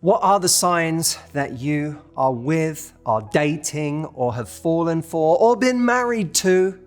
What are the signs that you are with, are dating, or have fallen for, or been married to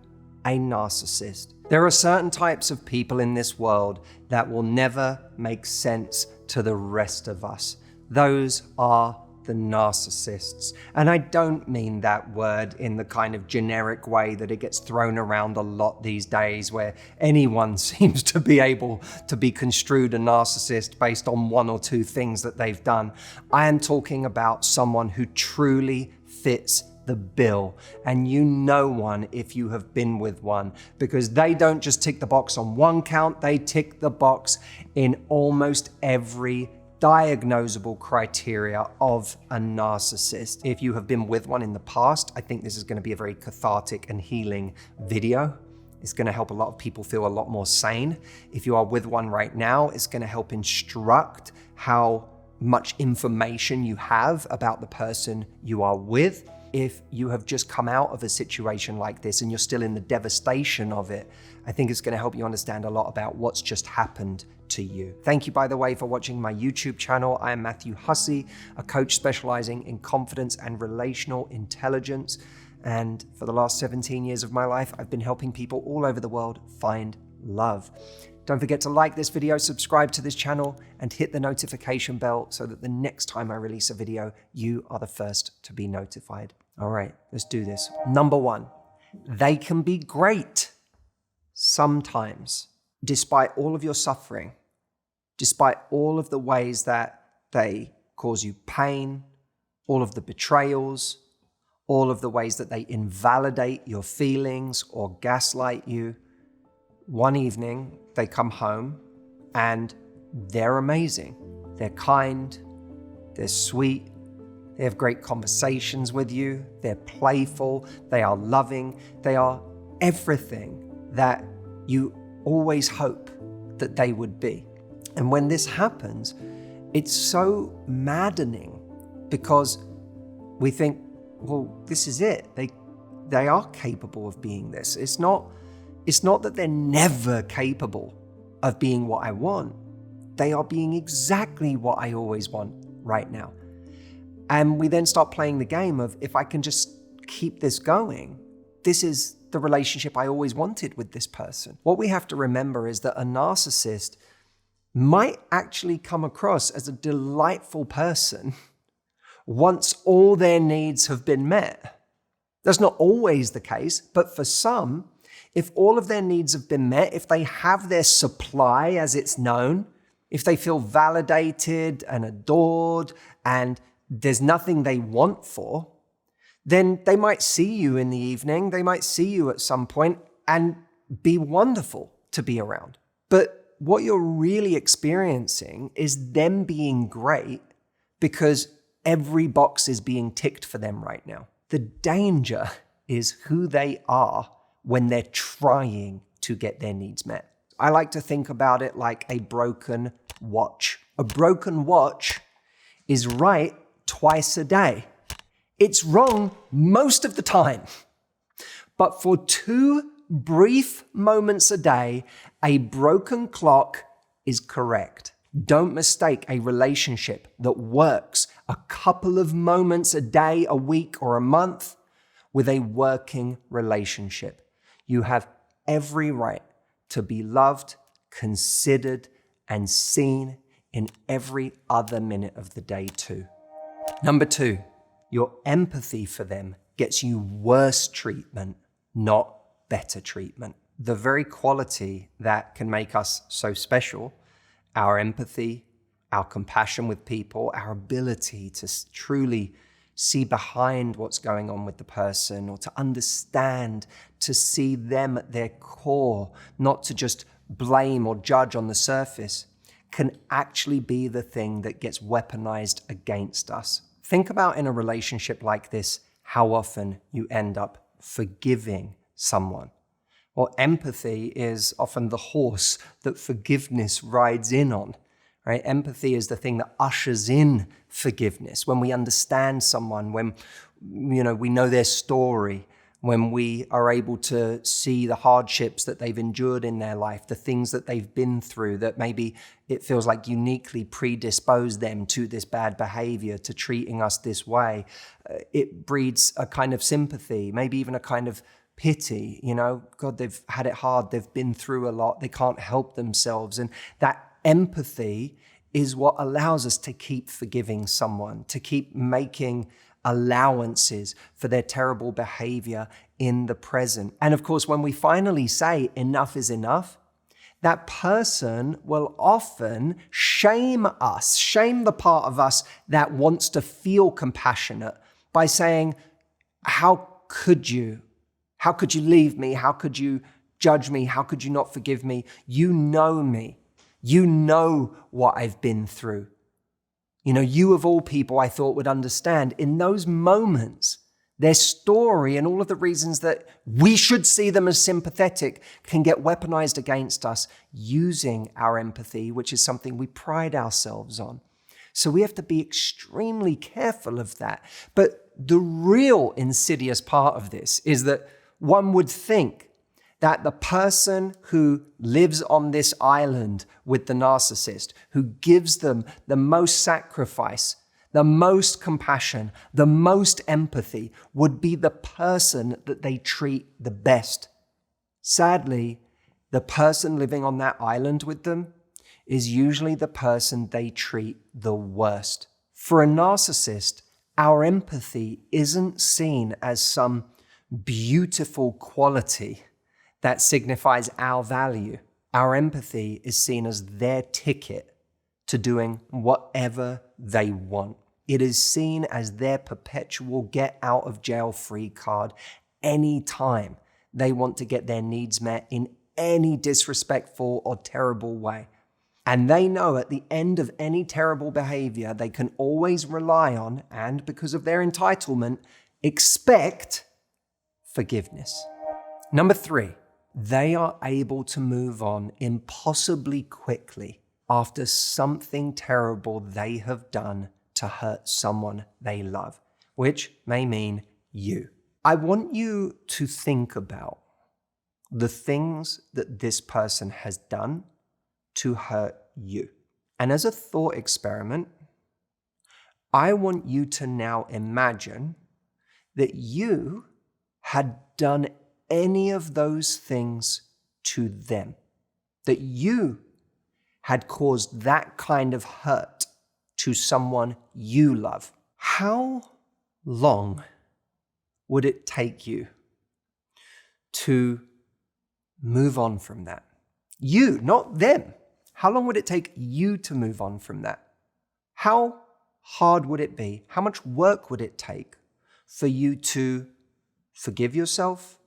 a narcissist? There are certain types of people in this world that will never make sense to the rest of us. Those are the narcissists. And I don't mean that word in the kind of generic way that it gets thrown around a lot these days, where anyone seems to be able to be construed a narcissist based on one or two things that they've done. I am talking about someone who truly fits the bill, and you know one if you have been with one, because they don't just tick the box on one count, they tick the box in almost every diagnosable criteria of a narcissist. If you have been with one in the past, I think this is going to be a very cathartic and healing video. It's going to help a lot of people feel a lot more sane. If you are with one right now, it's going to help instruct how much information you have about the person you are with. If you have just come out of a situation like this and you're still in the devastation of it, I think it's going to help you understand a lot about what's just happened to you. Thank you, by the way, for watching my YouTube channel. I am Matthew Hussey, a coach specializing in confidence and relational intelligence. And for the last 17 years of my life, I've been helping people all over the world find love. Don't forget to like this video, subscribe to this channel, and hit the notification bell so that the next time I release a video, you are the first to be notified. All right, let's do this. Number one, they can be great sometimes, despite all of your suffering, despite all of the ways that they cause you pain, all of the betrayals, all of the ways that they invalidate your feelings or gaslight you. One evening, they come home and they're amazing. They're kind, they're sweet, they have great conversations with you, they're playful, they are loving, they are everything that you always hope that they would be. And when this happens, it's so maddening because we think, well, this is it. They are capable of being this. It's not that they're never capable of being what I want. They are being exactly what I always want right now. And we then start playing the game of, if I can just keep this going, this is the relationship I always wanted with this person. What we have to remember is that a narcissist might actually come across as a delightful person once all their needs have been met. That's not always the case, but for some, if all of their needs have been met, if they have their supply as it's known, if they feel validated and adored and there's nothing they want for, then they might see you in the evening, they might see you at some point and be wonderful to be around. But what you're really experiencing is them being great because every box is being ticked for them right now. The danger is who they are when they're trying to get their needs met. I like to think about it like a broken watch. A broken watch is right twice a day. It's wrong most of the time. But for 2 brief moments a day, a broken clock is correct. Don't mistake a relationship that works a couple of moments a day, a week, or a month with a working relationship. You have every right to be loved, considered, and seen in every other minute of the day too. Number 2, your empathy for them gets you worse treatment, not better treatment. The very quality that can make us so special, our empathy, our compassion with people, our ability to truly see behind what's going on with the person, or to understand, to see them at their core, not to just blame or judge on the surface, can actually be the thing that gets weaponized against us. Think about, in a relationship like this, how often you end up forgiving someone. Well, empathy is often the horse that forgiveness rides in on, right? Empathy is the thing that ushers in forgiveness. When we understand someone, when we know their story, when we are able to see the hardships that they've endured in their life, the things that they've been through, that maybe it feels like uniquely predispose them to this bad behavior, to treating us this way, it breeds a kind of sympathy, maybe even a kind of pity. God, they've had it hard, they've been through a lot, they can't help themselves. And that empathy is what allows us to keep forgiving someone, to keep making allowances for their terrible behavior in the present. And of course, when we finally say enough is enough, that person will often shame us, shame the part of us that wants to feel compassionate by saying, how could you? How could you leave me? How could you judge me? How could you not forgive me? You know me. You know what I've been through. You of all people I thought would understand. In those moments, their story and all of the reasons that we should see them as sympathetic can get weaponized against us using our empathy, which is something we pride ourselves on. So we have to be extremely careful of that. But the real insidious part of this is that one would think that the person who lives on this island with the narcissist, who gives them the most sacrifice, the most compassion, the most empathy, would be the person that they treat the best. Sadly, the person living on that island with them is usually the person they treat the worst. For a narcissist, our empathy isn't seen as some beautiful quality that signifies our value. Our empathy is seen as their ticket to doing whatever they want. It is seen as their perpetual get out of jail free card anytime they want to get their needs met in any disrespectful or terrible way. And they know at the end of any terrible behavior, they can always rely on, and because of their entitlement, expect forgiveness. Number 3, they are able to move on impossibly quickly after something terrible they have done to hurt someone they love, which may mean you. I want you to think about the things that this person has done to hurt you. And as a thought experiment, I want you to now imagine that you had done any of those things to them, that you had caused that kind of hurt to someone you love. How long would it take you to move on from that? You, not them. How long would it take you to move on from that? How hard would it be? How much work would it take for you to forgive yourself,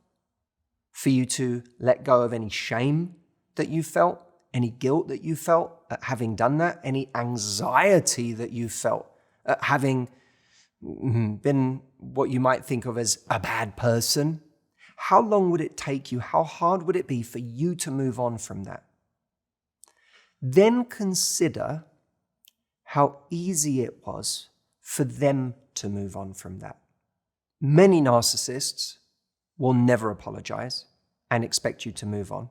for you to let go of any shame that you felt, any guilt that you felt at having done that, any anxiety that you felt at having been what you might think of as a bad person? How long would it take you? How hard would it be for you to move on from that? Then consider how easy it was for them to move on from that. Many narcissists will never apologize and expect you to move on.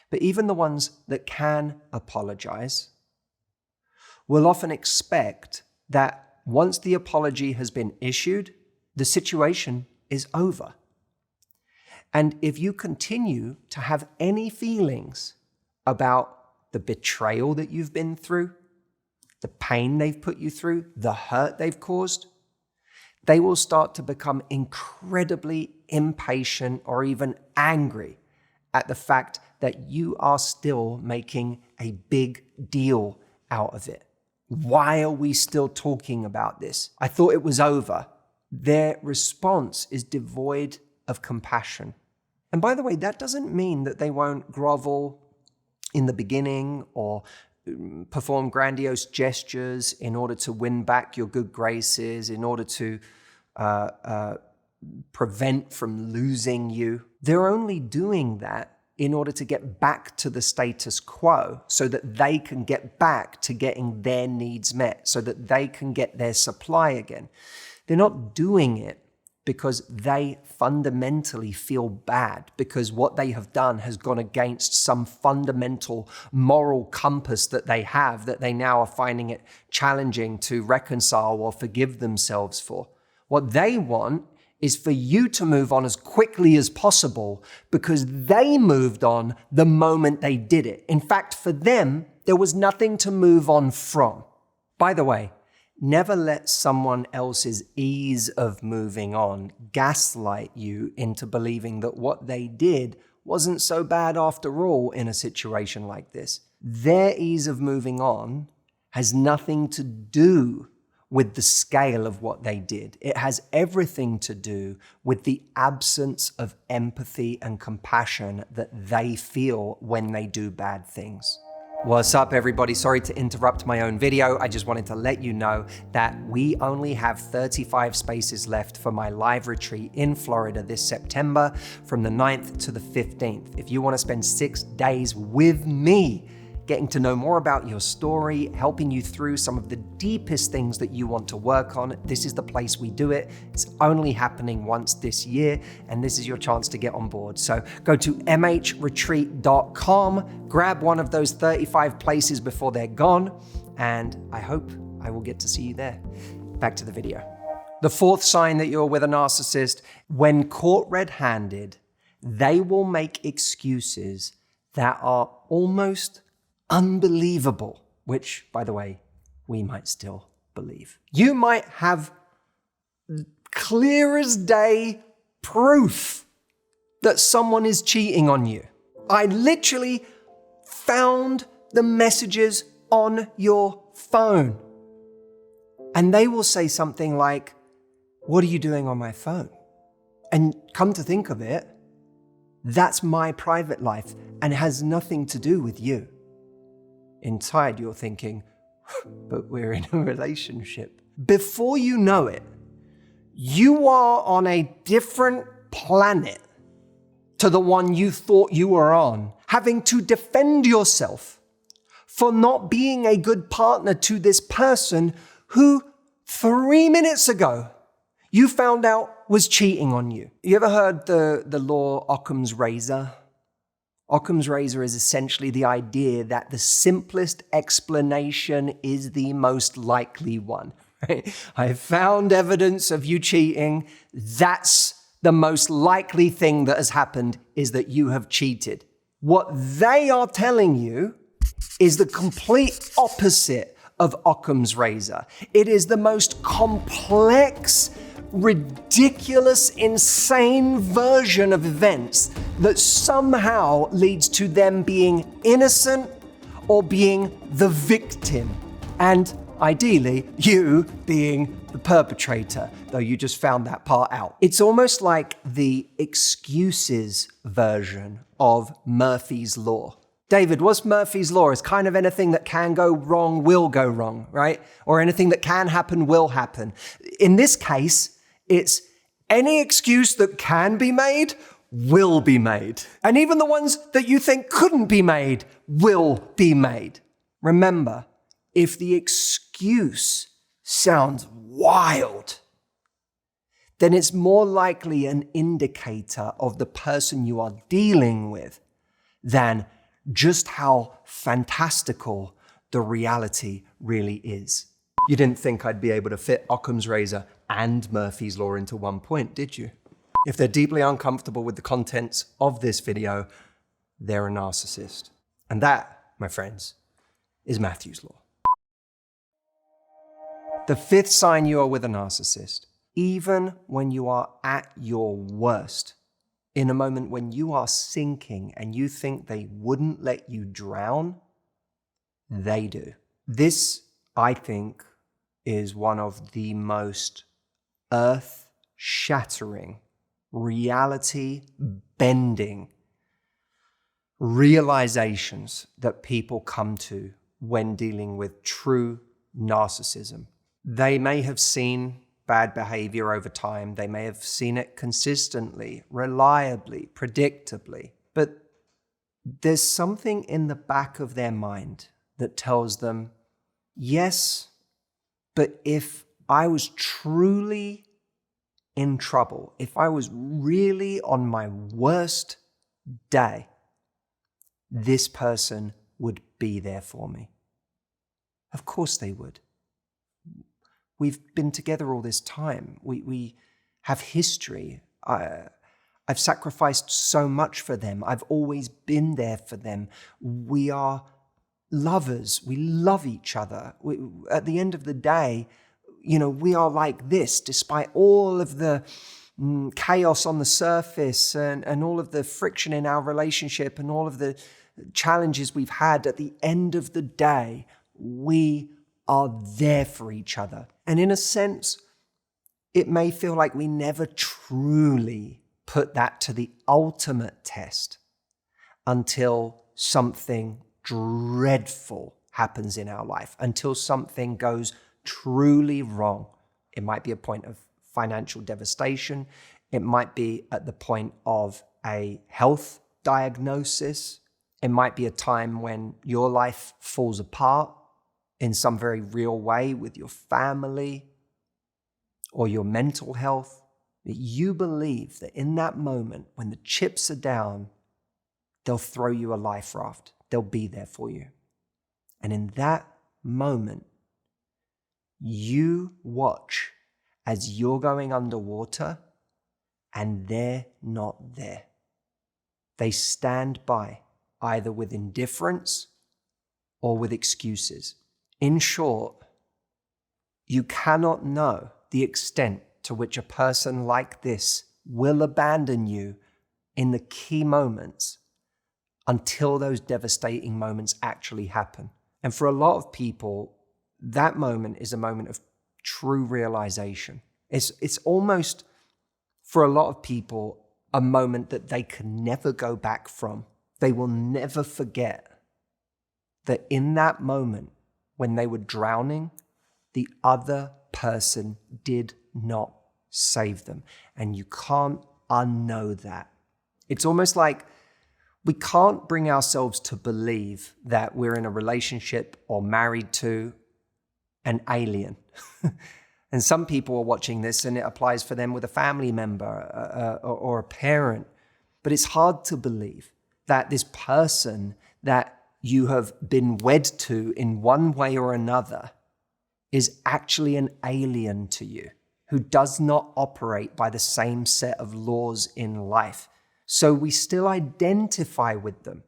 But even the ones that can apologize will often expect that once the apology has been issued, the situation is over. And if you continue to have any feelings about the betrayal that you've been through, the pain they've put you through, the hurt they've caused, they will start to become incredibly impatient or even angry at the fact that you are still making a big deal out of it. Why are we still talking about this? I thought it was over. Their response is devoid of compassion. And by the way, that doesn't mean that they won't grovel in the beginning or perform grandiose gestures in order to win back your good graces, in order to prevent from losing you. They're only doing that in order to get back to the status quo so that they can get back to getting their needs met, so that they can get their supply again. They're not doing it because they fundamentally feel bad because what they have done has gone against some fundamental moral compass that they have that they now are finding it challenging to reconcile or forgive themselves for. What they want is for you to move on as quickly as possible because they moved on the moment they did it. In fact, for them, there was nothing to move on from. By the way, never let someone else's ease of moving on gaslight you into believing that what they did wasn't so bad after all in a situation like this. Their ease of moving on has nothing to do with the scale of what they did. It has everything to do with the absence of empathy and compassion that they feel when they do bad things. What's up, everybody? Sorry to interrupt my own video. I just wanted to let you know that we only have 35 spaces left for my live retreat in Florida this September from the 9th to the 15th. If you want to spend 6 days with me, getting to know more about your story, helping you through some of the deepest things that you want to work on, this is the place we do it. It's only happening once this year, and this is your chance to get on board. So go to mhretreat.com, grab one of those 35 places before they're gone, and I hope I will get to see you there. Back to the video. The fourth sign that you're with a narcissist, when caught red-handed, they will make excuses that are almost unbelievable, which, by the way, we might still believe. You might have clear as day proof that someone is cheating on you. I literally found the messages on your phone. And they will say something like, "What are you doing on my phone?" And come to think of it, that's my private life and has nothing to do with you. Inside, you're thinking, but we're in a relationship. Before you know it, you are on a different planet to the one you thought you were on, having to defend yourself for not being a good partner to this person who 3 minutes ago you found out was cheating on you. You ever heard the law Occam's razor? Occam's razor is essentially the idea that the simplest explanation is the most likely one. Right? I found evidence of you cheating. That's the most likely thing that has happened, is that you have cheated. What they are telling you is the complete opposite of Occam's razor. It is the most complex, ridiculous, insane version of events that somehow leads to them being innocent or being the victim. And ideally, you being the perpetrator, though you just found that part out. It's almost like the excuses version of Murphy's Law. David, what's Murphy's Law? It's kind of anything that can go wrong will go wrong, right? Or anything that can happen will happen. In this case, it's any excuse that can be made will be made. And even the ones that you think couldn't be made will be made. Remember, if the excuse sounds wild, then it's more likely an indicator of the person you are dealing with than just how fantastical the reality really is. You didn't think I'd be able to fit Occam's razor and Murphy's Law into one point, did you? If they're deeply uncomfortable with the contents of this video, they're a narcissist. And that, my friends, is Matthew's Law. The fifth sign you are with a narcissist, even when you are at your worst, in a moment when you are sinking and you think they wouldn't let you drown, they do. This, I think, is one of the most earth-shattering, reality-bending realizations that people come to when dealing with true narcissism. They may have seen bad behavior over time. They may have seen it consistently, reliably, predictably. But there's something in the back of their mind that tells them, yes, but if I was truly in trouble, if I was really on my worst day, this person would be there for me. Of course they would. We've been together all this time. We have history. I've sacrificed so much for them. I've always been there for them. We are lovers. We love each other. At the end of the day, we are like this, despite all of the chaos on the surface and all of the friction in our relationship and all of the challenges we've had. At the end of the day, we are there for each other. And in a sense, it may feel like we never truly put that to the ultimate test until something dreadful happens in our life, until something goes truly wrong. It might be a point of financial devastation. It might be at the point of a health diagnosis. It might be a time when your life falls apart in some very real way with your family or your mental health. That you believe that in that moment, when the chips are down, they'll throw you a life raft. They'll be there for you. And in that moment, you watch as you're going underwater and they're not there. They stand by either with indifference or with excuses. In short, you cannot know the extent to which a person like this will abandon you in the key moments until those devastating moments actually happen. And for a lot of people, that moment is a moment of true realization. It's almost, for a lot of people, a moment that they can never go back from. They will never forget that in that moment, when they were drowning, the other person did not save them. And you can't unknow that. It's almost like we can't bring ourselves to believe that we're in a relationship or married to an alien. And some people are watching this and it applies for them with a family member or a parent. But it's hard to believe that this person that you have been wed to in one way or another is actually an alien to you, who does not operate by the same set of laws in life. So we still identify with them.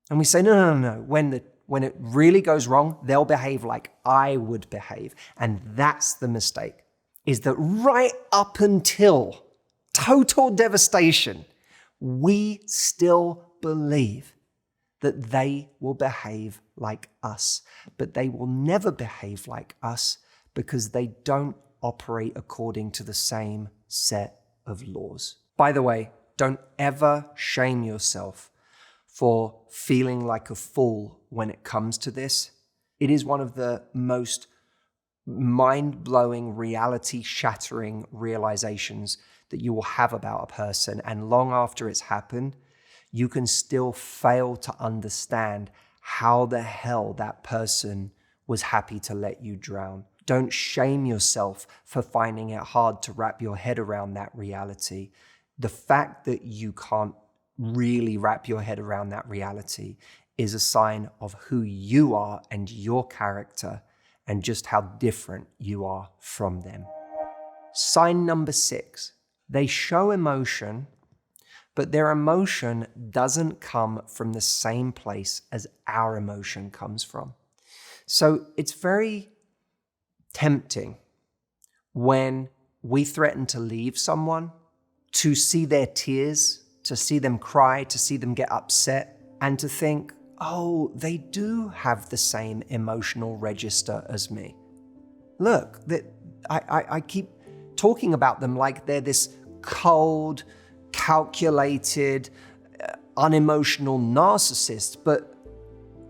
And we say, no. When it really goes wrong, they'll behave like I would behave. And that's the mistake, is that right up until total devastation, we still believe that they will behave like us. But they will never behave like us because they don't operate according to the same set of laws. By the way, don't ever shame yourself for feeling like a fool when it comes to this. It is one of the most mind-blowing, reality-shattering realizations that you will have about a person. And long after it's happened, you can still fail to understand how the hell that person was happy to let you drown. Don't shame yourself for finding it hard to wrap your head around that reality. The fact that you can't really wrap your head around that reality is a sign of who you are and your character and just how different you are from them. Sign number 6, they show emotion, but their emotion doesn't come from the same place as our emotion comes from. So it's very tempting when we threaten to leave someone to see their tears, to see them cry, to see them get upset, and to think, oh, they do have the same emotional register as me. Look, I keep talking about them like they're this cold, calculated, unemotional narcissist, but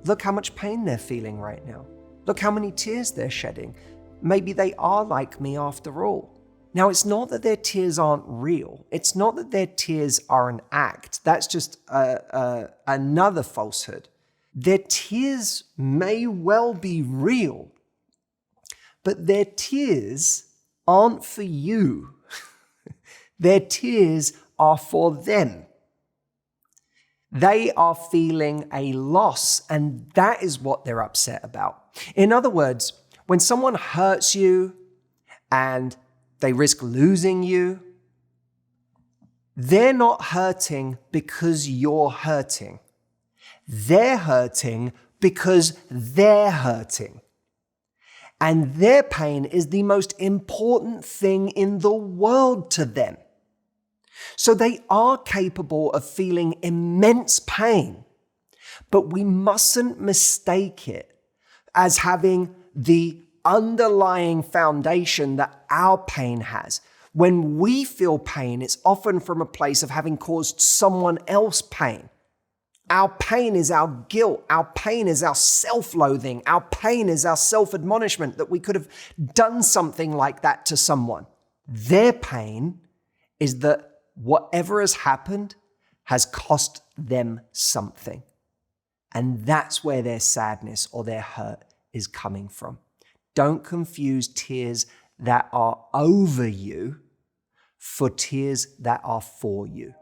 look how much pain they're feeling right now. Look how many tears they're shedding. Maybe they are like me after all. Now, it's not that their tears aren't real. It's not that their tears are an act. That's just another falsehood. Their tears may well be real, but their tears aren't for you. Their tears are for them. They are feeling a loss, and that is what they're upset about. In other words, when someone hurts you and they risk losing you, they're not hurting because you're hurting. They're hurting because they're hurting. And their pain is the most important thing in the world to them. So they are capable of feeling immense pain, but we mustn't mistake it as having the underlying foundation that our pain has. When we feel pain, it's often from a place of having caused someone else pain. Our pain is our guilt. Our pain is our self-loathing. Our pain is our self-admonishment that we could have done something like that to someone. Their pain is that whatever has happened has cost them something. And that's where their sadness or their hurt is coming from. Don't confuse tears that are over you for tears that are for you.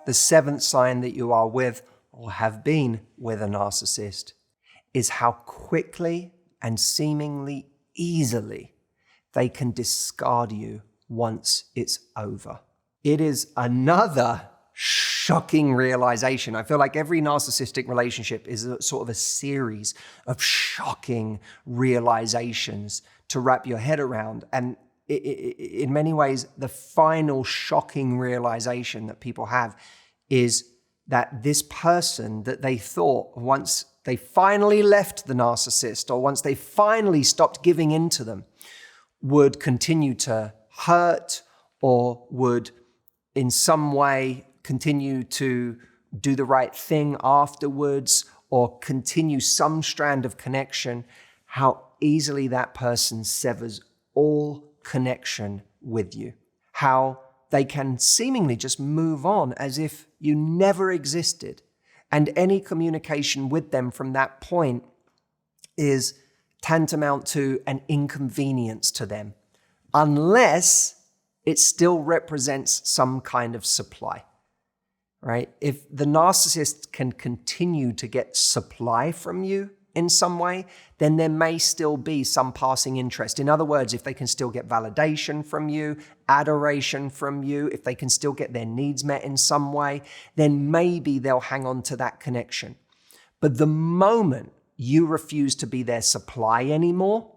The seventh sign that you are with or have been with a narcissist is how quickly and seemingly easily they can discard you once it's over. It is another shocking realization. I feel like every narcissistic relationship is a sort of a series of shocking realizations to wrap your head around. And in many ways, the final shocking realization that people have is that this person that they thought once they finally left the narcissist or once they finally stopped giving in to them would continue to hurt or would in some way continue to do the right thing afterwards or continue some strand of connection, how easily that person severs all connection with you. How they can seemingly just move on as if you never existed. And any communication with them from that point is tantamount to an inconvenience to them, unless it still represents some kind of supply, right? If the narcissist can continue to get supply from you in some way, then there may still be some passing interest. In other words, if they can still get validation from you, adoration from you, if they can still get their needs met in some way, then maybe they'll hang on to that connection. But the moment you refuse to be their supply anymore,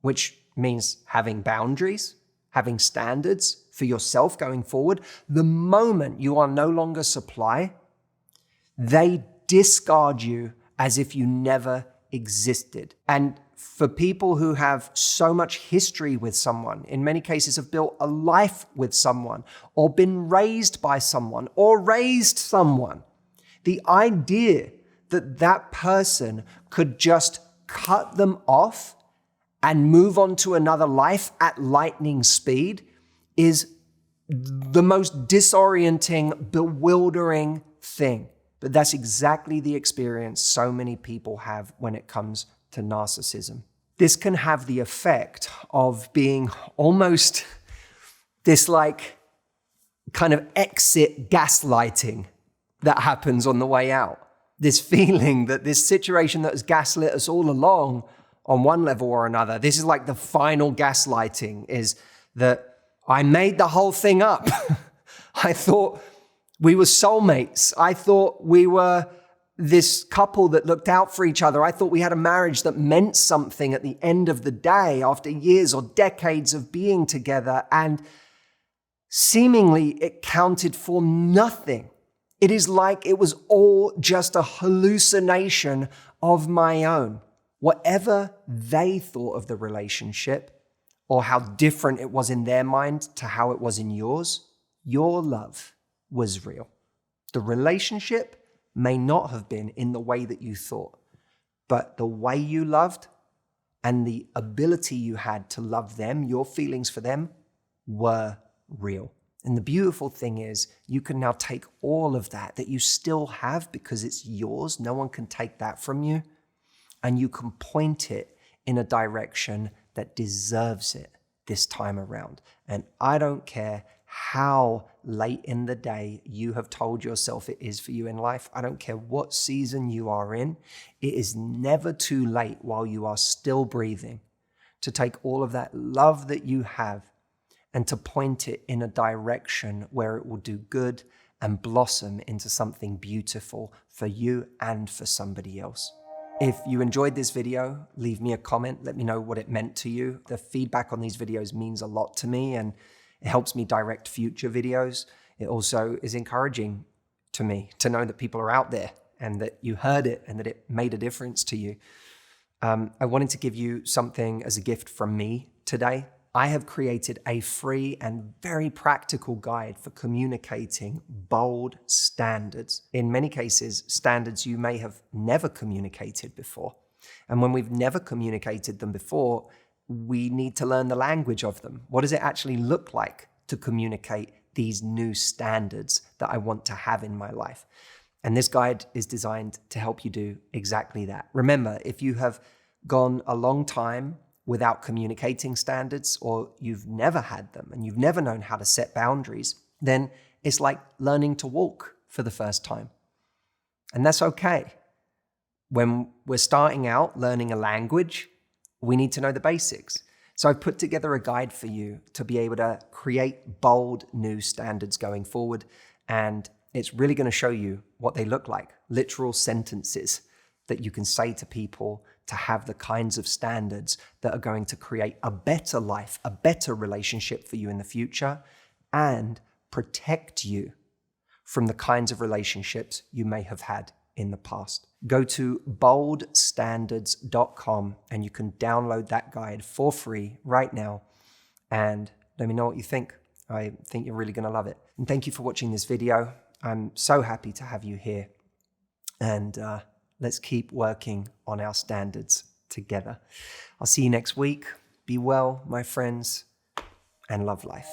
which means having boundaries, having standards for yourself going forward, the moment you are no longer supply, they discard you as if you never existed. And for people who have so much history with someone, in many cases have built a life with someone, or been raised by someone, or raised someone, the idea that that person could just cut them off and move on to another life at lightning speed is the most disorienting, bewildering thing. But that's exactly the experience so many people have when it comes to narcissism. This can have the effect of being almost this like kind of exit gaslighting that happens on the way out. This feeling that this situation that has gaslit us all along on one level or another, this is like the final gaslighting, is that I made the whole thing up. I thought we were soulmates. I thought we were this couple that looked out for each other. I thought we had a marriage that meant something at the end of the day after years or decades of being together, and seemingly it counted for nothing. It is like it was all just a hallucination of my own. Whatever they thought of the relationship or how different it was in their mind to how it was in yours, your love was real. The relationship may not have been in the way that you thought, but the way you loved and the ability you had to love them, your feelings for them, were real. And the beautiful thing is you can now take all of that you still have because it's yours. No one can take that from you. And you can point it in a direction that deserves it this time around. And I don't care how late in the day you have told yourself it is for you in life. I don't care what season you are in. It is never too late while you are still breathing to take all of that love that you have and to point it in a direction where it will do good and blossom into something beautiful for you and for somebody else. If you enjoyed this video, leave me a comment. Let me know what it meant to you. The feedback on these videos means a lot to me, and it helps me direct future videos. It also is encouraging to me to know that people are out there and that you heard it and that it made a difference to you. I wanted to give you something as a gift from me today. I have created a free and very practical guide for communicating bold standards. In many cases, standards you may have never communicated before. And when we've never communicated them before, we need to learn the language of them. What does it actually look like to communicate these new standards that I want to have in my life? And this guide is designed to help you do exactly that. Remember, if you have gone a long time without communicating standards, or you've never had them and you've never known how to set boundaries, then it's like learning to walk for the first time. And that's okay. When we're starting out learning a language, we need to know the basics. So I've put together a guide for you to be able to create bold new standards going forward. And it's really going to show you what they look like, literal sentences that you can say to people to have the kinds of standards that are going to create a better life, a better relationship for you in the future, and protect you from the kinds of relationships you may have had in the past. Go to boldstandards.com and you can download that guide for free right now. And let me know what you think. I think you're really going to love it. And thank you for watching this video. I'm so happy to have you here. And let's keep working on our standards together. I'll see you next week. Be well, my friends, and love life.